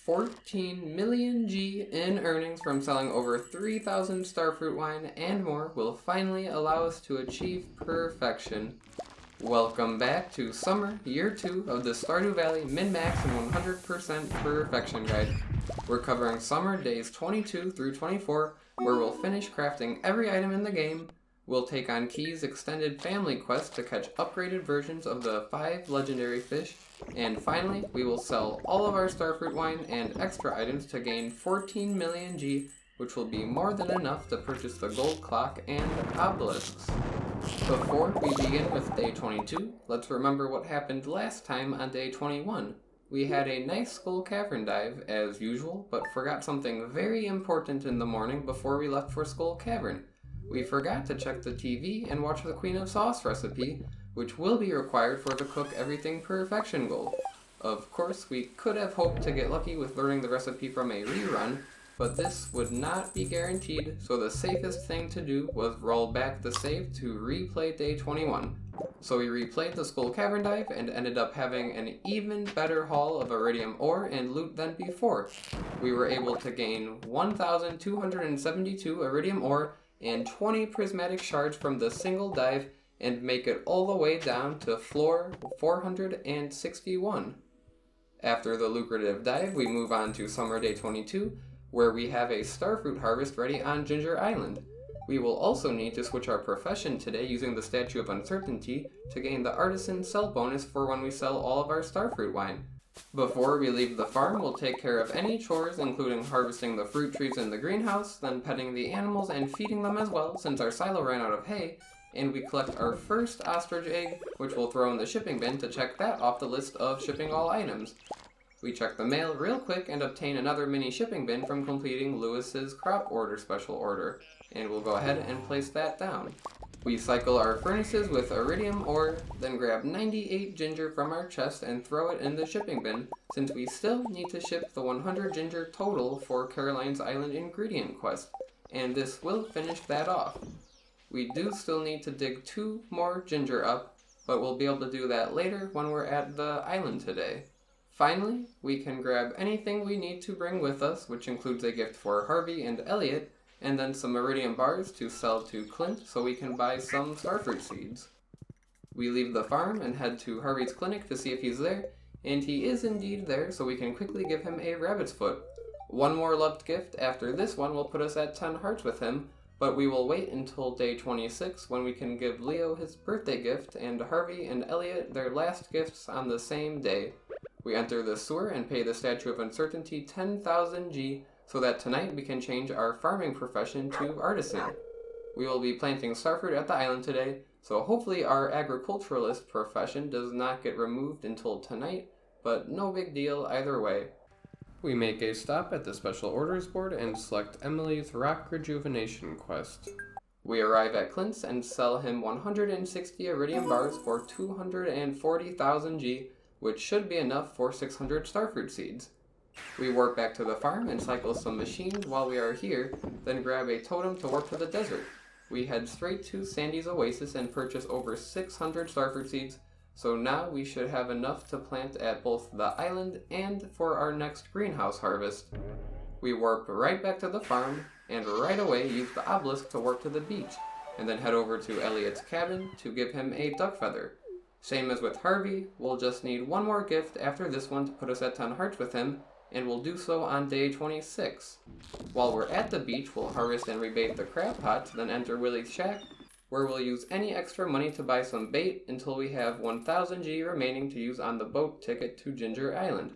14 million G in earnings from selling over 3,000 Starfruit wine and more will finally allow us to achieve perfection. Welcome back to Summer, Year 2 of the Stardew Valley Min-Max and 100% Perfection Guide. We're covering Summer days 22 through 24, where we'll finish crafting every item in the game. We'll take on Key's extended family quest to catch upgraded versions of the 5 legendary fish, and finally, we will sell all of our Starfruit wine and extra items to gain 14 million G, which will be more than enough to purchase the gold clock and obelisks. Before we begin with day 22, let's remember what happened last time on day 21. We had a nice Skull Cavern dive, as usual, but forgot something very important in the morning before we left for Skull Cavern. We forgot to check the TV and watch the Queen of Sauce recipe, which will be required for the Cook Everything Perfection goal. Of course, we could have hoped to get lucky with learning the recipe from a rerun, but this would not be guaranteed, so the safest thing to do was roll back the save to replay day 21. So we replayed the Skull Cavern dive and ended up having an even better haul of iridium ore and loot than before. We were able to gain 1,272 iridium ore and 20 prismatic shards from the single dive and make it all the way down to floor 461. After the lucrative dive, we move on to Summer Day 22, where we have a Starfruit harvest ready on Ginger Island. We will also need to switch our profession today using the Statue of Uncertainty to gain the Artisan Sell bonus for when we sell all of our Starfruit wine. Before we leave the farm, we'll take care of any chores, including harvesting the fruit trees in the greenhouse, then petting the animals and feeding them as well, since our silo ran out of hay, and we collect our first ostrich egg, which we'll throw in the shipping bin to check that off the list of shipping all items. We check the mail real quick and obtain another mini shipping bin from completing Lewis's crop order special order, and we'll go ahead and place that down. We cycle our furnaces with iridium ore, then grab 98 ginger from our chest and throw it in the shipping bin, since we still need to ship the 100 ginger total for Caroline's Island ingredient quest, and this will finish that off. We do still need to dig 2 more ginger up, but we'll be able to do that later when we're at the island today. Finally, we can grab anything we need to bring with us, which includes a gift for Harvey and Elliot, and then some iridium bars to sell to Clint so we can buy some starfruit seeds. We leave the farm and head to Harvey's clinic to see if he's there, and he is indeed there, so we can quickly give him a rabbit's foot. One more loved gift after this one will put us at 10 hearts with him, but we will wait until day 26 when we can give Leo his birthday gift and Harvey and Elliot their last gifts on the same day. We enter the sewer and pay the Statue of Uncertainty 10,000 G so that tonight we can change our farming profession to artisan. We will be planting starfruit at the island today, so hopefully our agriculturalist profession does not get removed until tonight, but no big deal either way. We make a stop at the special orders board and select Emily's Rock Rejuvenation quest. We arrive at Clint's and sell him 160 iridium bars for 240,000 G, which should be enough for 600 starfruit seeds. We warp back to the farm and cycle some machines while we are here, then grab a totem to warp to the desert. We head straight to Sandy's Oasis and purchase over 600 starfruit seeds, so now we should have enough to plant at both the island and for our next greenhouse harvest. We warp right back to the farm, and right away use the obelisk to warp to the beach, and then head over to Elliot's cabin to give him a duck feather. Same as with Harvey, we'll just need one more gift after this one to put us at 10 hearts with him, and we'll do so on day 26. While we're at the beach, we'll harvest and rebait the crab pots, then enter Willie's shack, where we'll use any extra money to buy some bait until we have 1,000 G remaining to use on the boat ticket to Ginger Island.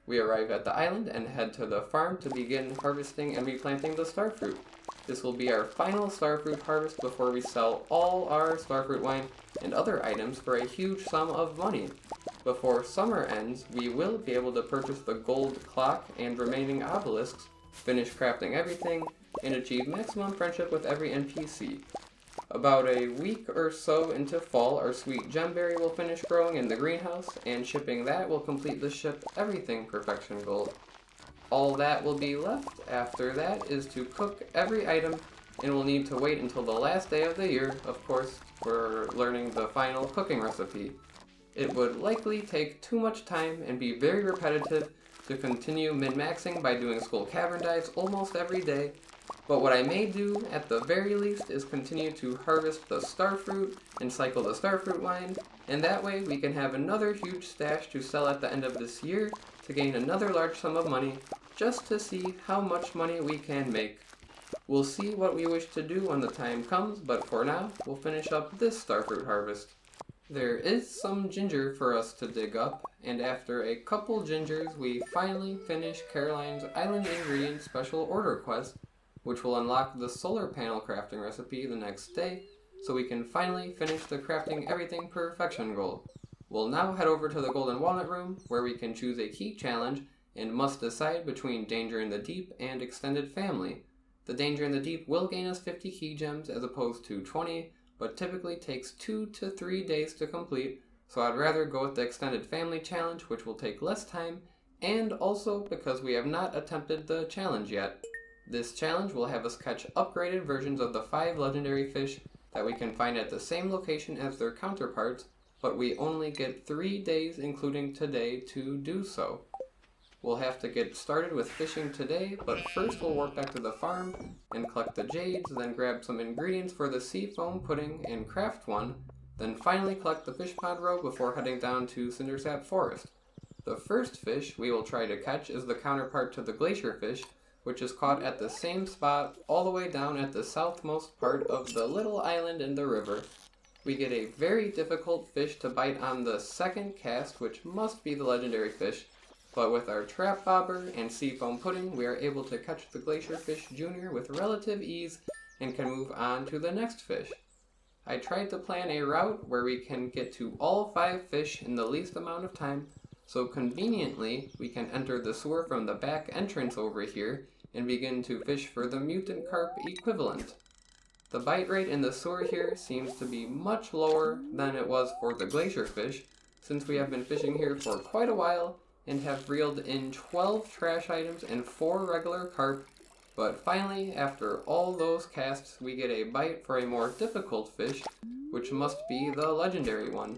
We arrive at the island and head to the farm to begin harvesting and replanting the starfruit. This will be our final starfruit harvest before we sell all our starfruit wine and other items for a huge sum of money. Before summer ends, we will be able to purchase the gold clock and remaining obelisks, finish crafting everything, and achieve maximum friendship with every NPC. About a week or so into fall, our sweet gemberry will finish growing in the greenhouse, and shipping that will complete the Ship Everything Perfection goal. All that will be left after that is to cook every item, and we'll need to wait until the last day of the year, of course, for learning the final cooking recipe. It would likely take too much time and be very repetitive, to continue min-maxing by doing skull cavern dives almost every day, but what I may do at the very least is continue to harvest the starfruit and cycle the starfruit wine, and that way we can have another huge stash to sell at the end of this year to gain another large sum of money, just to see how much money we can make. We'll see what we wish to do when the time comes, but for now, we'll finish up this starfruit harvest. There is some ginger for us to dig up, and after a couple gingers, we finally finish Caroline's Island Ingredient Special Order quest, which will unlock the solar panel crafting recipe the next day, so we can finally finish the crafting everything perfection goal. We'll now head over to the Golden Walnut Room, where we can choose a key challenge, and must decide between Danger in the Deep and Extended Family. The Danger in the Deep will gain us 50 key gems as opposed to 20, but typically takes 2 to 3 days to complete, so I'd rather go with the Extended Family challenge, which will take less time, and also because we have not attempted the challenge yet. This challenge will have us catch upgraded versions of the 5 legendary fish that we can find at the same location as their counterparts, but we only get 3 days, including today, to do so. We'll have to get started with fishing today, but first we'll walk back to the farm and collect the jades, then grab some ingredients for the sea foam pudding and craft one, then finally collect the fish pond robe before heading down to Cindersap Forest. The first fish we will try to catch is the counterpart to the glacier fish, which is caught at the same spot all the way down at the southmost part of the little island in the river. We get a very difficult fish to bite on the second cast, which must be the legendary fish, but with our trap bobber and sea foam pudding, we are able to catch the glacier fish junior with relative ease and can move on to the next fish. I tried to plan a route where we can get to all 5 fish in the least amount of time, so conveniently we can enter the sewer from the back entrance over here and begin to fish for the mutant carp equivalent. The bite rate in the sewer here seems to be much lower than it was for the glacier fish, since we have been fishing here for quite a while and have reeled in 12 trash items and 4 regular carp, but finally, after all those casts, we get a bite for a more difficult fish, which must be the legendary one.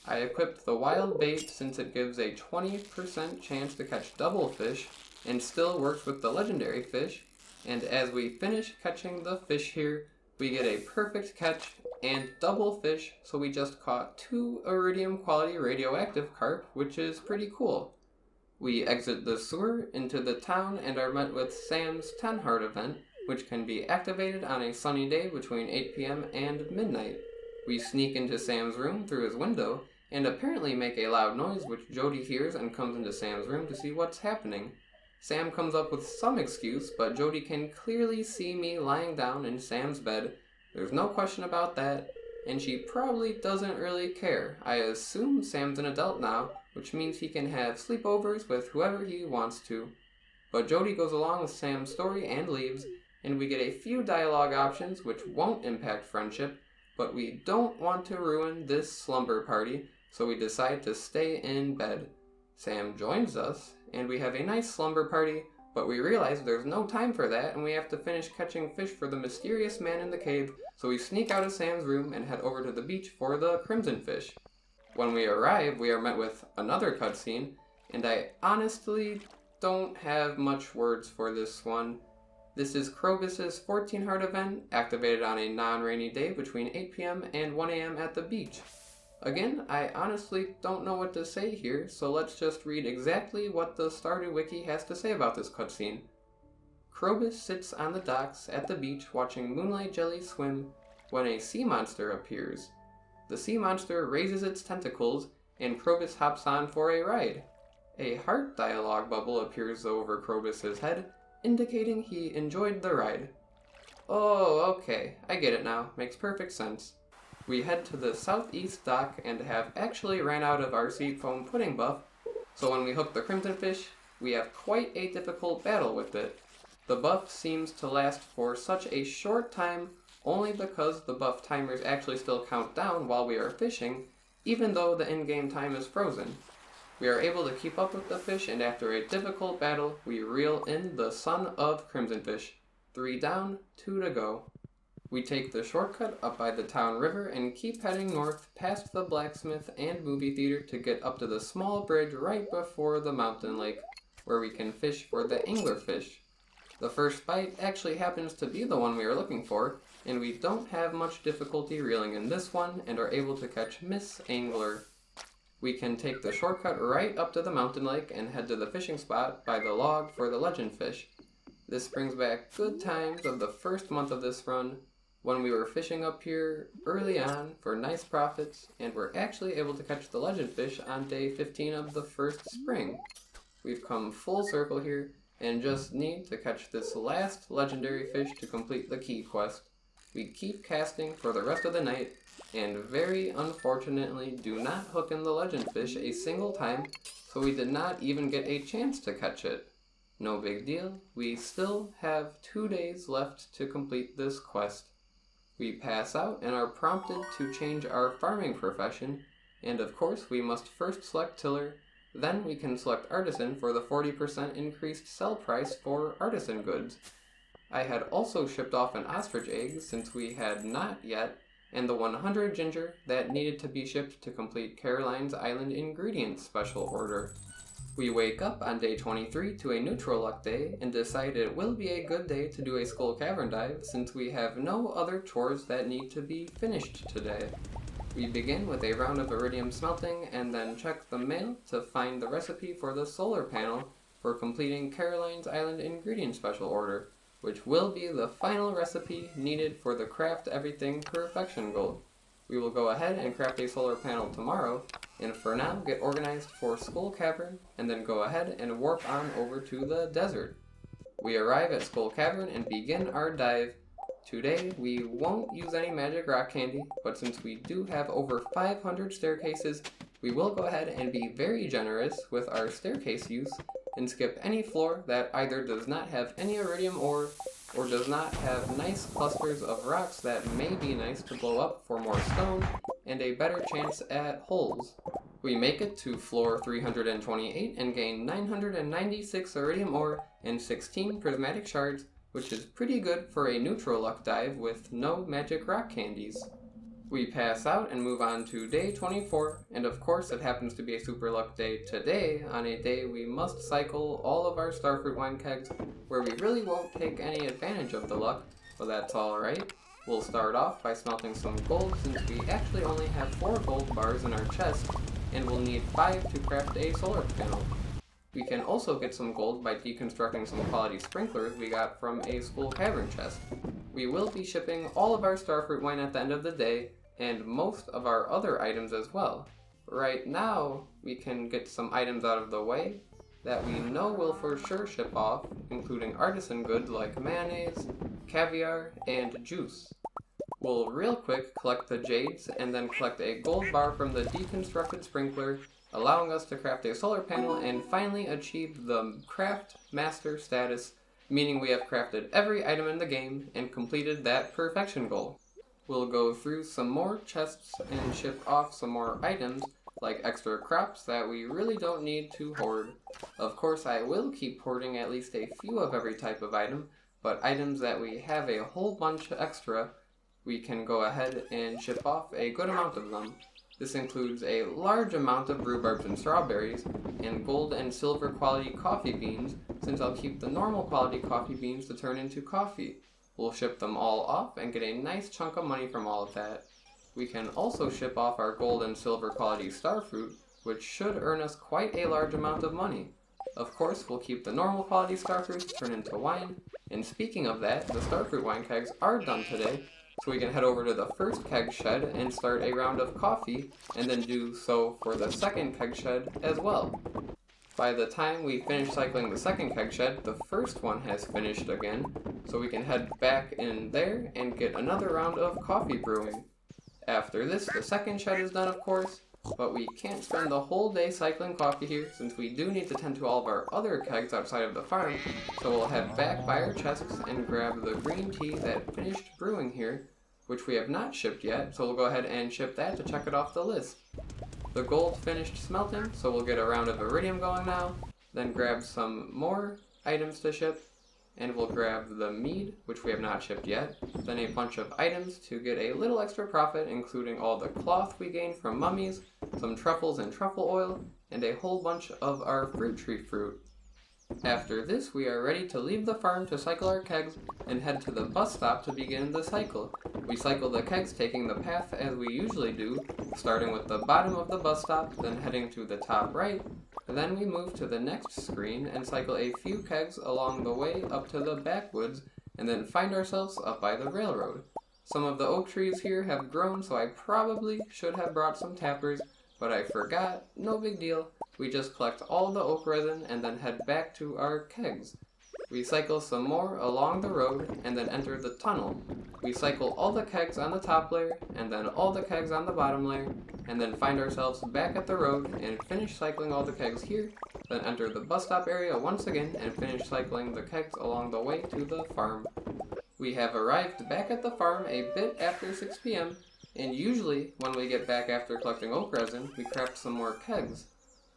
I equipped the wild bait since it gives a 20% chance to catch double fish, and still works with the legendary fish, and as we finish catching the fish here, we get a perfect catch and double fish, so we just caught 2 iridium quality radioactive carp, which is pretty cool. We exit the sewer into the town and are met with Sam's 10 Heart event, which can be activated on a sunny day between 8 p.m. and midnight. We sneak into Sam's room through his window, and apparently make a loud noise which Jody hears and comes into Sam's room to see what's happening. Sam comes up with some excuse, but Jody can clearly see me lying down in Sam's bed. There's no question about that, and she probably doesn't really care. I assume Sam's an adult now, which means he can have sleepovers with whoever he wants to. But Jody goes along with Sam's story and leaves, and we get a few dialogue options which won't impact friendship, but we don't want to ruin this slumber party, so we decide to stay in bed. Sam joins us, and we have a nice slumber party, but we realize there's no time for that, and we have to finish catching fish for the mysterious man in the cave, so we sneak out of Sam's room and head over to the beach for the crimson fish. When we arrive, we are met with another cutscene, and I honestly don't have much words for this one. This is Krobus's 14 Heart event, activated on a non-rainy day between 8 p.m. and 1 a.m. at the beach. Again, I honestly don't know what to say here, so let's just read exactly what the Stardew Wiki has to say about this cutscene. Krobus sits on the docks at the beach watching Moonlight Jelly swim when a sea monster appears. The sea monster raises its tentacles, and Krobus hops on for a ride. A heart dialogue bubble appears over Krobus's head, indicating he enjoyed the ride. Oh, okay, I get it now. Makes perfect sense. We head to the southeast dock and have actually ran out of our sea foam pudding buff, so when we hook the crimson fish, we have quite a difficult battle with it. The buff seems to last for such a short time only because the buff timers actually still count down while we are fishing, even though the in-game time is frozen. We are able to keep up with the fish, and after a difficult battle, we reel in the son of crimson fish. 3 down, 2 to go. We take the shortcut up by the town river and keep heading north past the blacksmith and movie theater to get up to the small bridge right before the mountain lake. where we can fish for the anglerfish. The first bite actually happens to be the one we are looking for, and we don't have much difficulty reeling in this one and are able to catch Miss Angler. We can take the shortcut right up to the mountain lake and head to the fishing spot by the log for the legend fish. This brings back good times of the first month of this run, when we were fishing up here early on for nice profits, and were actually able to catch the legend fish on day 15 of the first spring. We've come full circle here, and just need to catch this last legendary fish to complete the key quest. We keep casting for the rest of the night, and very unfortunately do not hook in the legend fish a single time, so we did not even get a chance to catch it. No big deal, we still have 2 days left to complete this quest. We pass out and are prompted to change our farming profession, and of course we must first select tiller, then we can select artisan for the 40% increased sell price for artisan goods. I had also shipped off an ostrich egg since we had not yet, and the 100 ginger that needed to be shipped to complete Caroline's Island Ingredients special order. We wake up on day 23 to a neutral luck day and decide it will be a good day to do a Skull Cavern dive since we have no other chores that need to be finished today. We begin with a round of iridium smelting and then check the mail to find the recipe for the solar panel for completing Caroline's Island Ingredient special order, which will be the final recipe needed for the craft everything perfection goal. We will go ahead and craft a solar panel tomorrow, and for now get organized for Skull Cavern and then go ahead and warp on over to the desert. We arrive at Skull Cavern and begin our dive. Today, we won't use any magic rock candy, but since we do have over 500 staircases, we will go ahead and be very generous with our staircase use and skip any floor that either does not have any iridium ore or does not have nice clusters of rocks that may be nice to blow up for more stone and a better chance at holes. We make it to floor 328 and gain 996 iridium ore and 16 prismatic shards, which is pretty good for a neutral luck dive with no magic rock candies. We pass out and move on to day 24, and of course it happens to be a super luck day today, on a day we must cycle all of our Starfruit wine kegs, where we really won't take any advantage of the luck, but that's alright. We'll start off by smelting some gold since we actually only have 4 gold bars in our chest, and we'll need 5 to craft a solar panel. We can also get some gold by deconstructing some quality sprinklers we got from a Skull Cavern chest. We will be shipping all of our Starfruit wine at the end of the day, and most of our other items as well. Right now, we can get some items out of the way that we know will for sure ship off, including artisan goods like mayonnaise, caviar, and juice. We'll real quick collect the jades and then collect a gold bar from the deconstructed sprinkler, allowing us to craft a solar panel and finally achieve the craft master status, meaning we have crafted every item in the game and completed that perfection goal. We'll go through some more chests and ship off some more items, like extra crops that we really don't need to hoard. Of course, I will keep hoarding at least a few of every type of item, but items that we have a whole bunch extra, we can go ahead and ship off a good amount of them. This includes a large amount of rhubarbs and strawberries, and gold and silver quality coffee beans, since I'll keep the normal quality coffee beans to turn into coffee. We'll ship them all off and get a nice chunk of money from all of that. We can also ship off our gold and silver quality starfruit, which should earn us quite a large amount of money. Of course, we'll keep the normal quality starfruit to turn into wine, and speaking of that, the starfruit wine kegs are done today, so we can head over to the first keg shed and start a round of coffee, and then do so for the second keg shed as well. By the time we finish cycling the second keg shed, the first one has finished again, so we can head back in there and get another round of coffee brewing. After this, the second shed is done, of course, but we can't spend the whole day cycling coffee here since we do need to tend to all of our other kegs outside of the farm, so we'll head back by our chests and grab the green tea that finished brewing here, which we have not shipped yet, so we'll go ahead and ship that to check it off the list. The gold finished smelting, so we'll get a round of iridium going now, then grab some more items to ship, and we'll grab the mead, which we have not shipped yet, then a bunch of items to get a little extra profit, including all the cloth we gained from mummies, some truffles and truffle oil, and a whole bunch of our fruit tree fruit. After this, we are ready to leave the farm to cycle our kegs and head to the bus stop to begin the cycle. We cycle the kegs taking the path as we usually do, starting with the bottom of the bus stop, then heading to the top right. Then we move to the next screen and cycle a few kegs along the way up to the backwoods, and then find ourselves up by the railroad. Some of the oak trees here have grown, so I probably should have brought some tappers, but I forgot. No big deal. We just collect all the oak resin and then head back to our kegs. We cycle some more along the road and then enter the tunnel. We cycle all the kegs on the top layer and then all the kegs on the bottom layer, and then find ourselves back at the road and finish cycling all the kegs here, then enter the bus stop area once again and finish cycling the kegs along the way to the farm. We have arrived back at the farm a bit after 6 p.m. and usually when we get back after collecting oak resin, we craft some more kegs.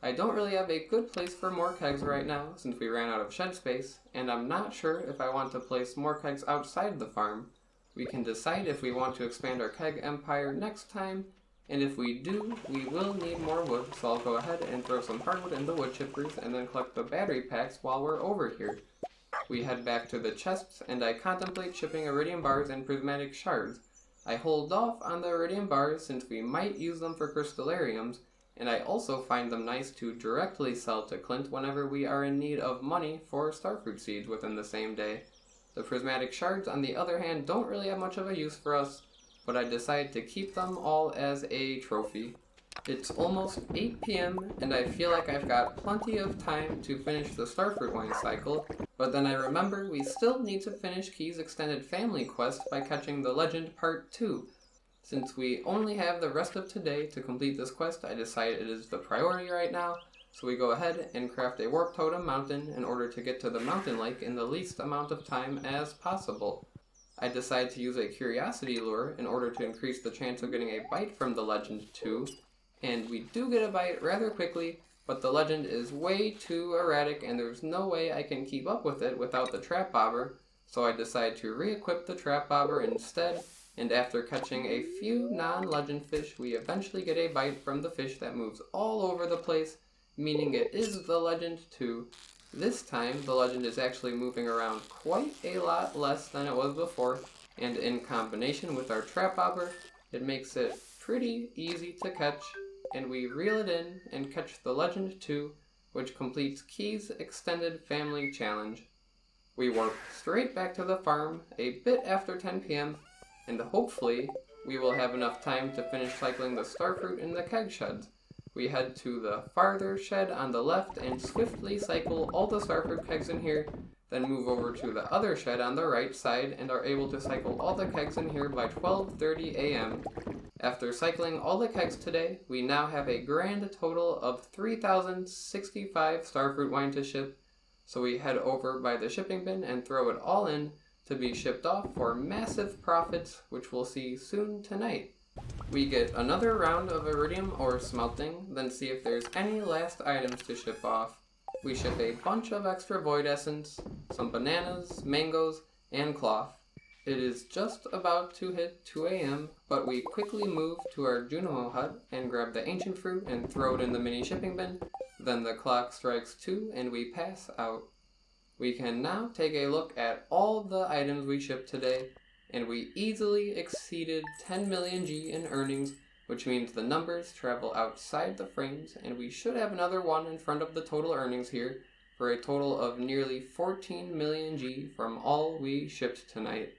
I don't really have a good place for more kegs right now since we ran out of shed space, and I'm not sure if I want to place more kegs outside the farm. We can decide if we want to expand our keg empire next time, and if we do, we will need more wood, so I'll go ahead and throw some hardwood in the wood chippers and then collect the battery packs while we're over here. We head back to the chests, and I contemplate shipping iridium bars and prismatic shards. I hold off on the iridium bars since we might use them for crystallariums, and I also find them nice to directly sell to Clint whenever we are in need of money for starfruit seeds within the same day. The prismatic shards, on the other hand, don't really have much of a use for us, but I decide to keep them all as a trophy. It's almost 8 p.m. and I feel like I've got plenty of time to finish the starfruit wine cycle, but then I remember we still need to finish Key's extended family quest by catching the legend part 2. Since we only have the rest of today to complete this quest, I decide it is the priority right now, so we go ahead and craft a warp totem mountain in order to get to the mountain lake in the least amount of time as possible. I decide to use a curiosity lure in order to increase the chance of getting a bite from the legend too, and we do get a bite rather quickly, but the legend is way too erratic and there's no way I can keep up with it without the trap bobber, so I decide to re-equip the trap bobber instead. And after catching a few non-legend fish, we eventually get a bite from the fish that moves all over the place, meaning it is the legend too. This time, the legend is actually moving around quite a lot less than it was before, and in combination with our trap bobber, it makes it pretty easy to catch, and we reel it in and catch the legend too, which completes Key's extended family challenge. We warp straight back to the farm a bit after 10 p.m., and hopefully we will have enough time to finish cycling the starfruit in the keg sheds. We head to the farther shed on the left and swiftly cycle all the starfruit kegs in here, then move over to the other shed on the right side and are able to cycle all the kegs in here by 12:30 a.m. After cycling all the kegs today, we now have a grand total of 3,065 starfruit wine to ship, so we head over by the shipping bin and throw it all in to be shipped off for massive profits, which we'll see soon tonight. We get another round of iridium ore smelting, then see if there's any last items to ship off. We ship a bunch of extra void essence, some bananas, mangoes, and cloth. It is just about to hit 2 a.m., but we quickly move to our Junimo hut and grab the ancient fruit and throw it in the mini shipping bin. Then the clock strikes 2 and we pass out. We can now take a look at all the items we shipped today, and we easily exceeded 10 million G in earnings, which means the numbers travel outside the frames, and we should have another 1 in front of the total earnings here, for a total of nearly 14 million G from all we shipped tonight.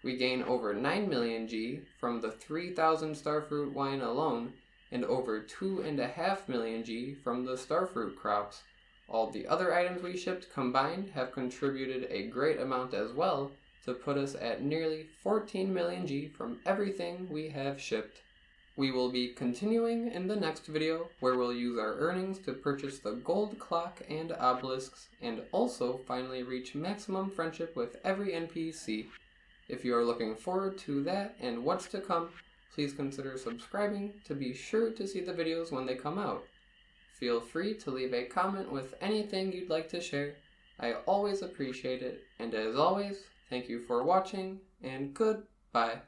We gain over 9 million G from the 3,000 starfruit wine alone, and over 2.5 million G from the starfruit crops. All the other items we shipped combined have contributed a great amount as well to put us at nearly 14 million G from everything we have shipped. We will be continuing in the next video where we'll use our earnings to purchase the gold clock and obelisks and also finally reach maximum friendship with every NPC. If you are looking forward to that and what's to come, please consider subscribing to be sure to see the videos when they come out. Feel free to leave a comment with anything you'd like to share. I always appreciate it, and as always, thank you for watching, and goodbye.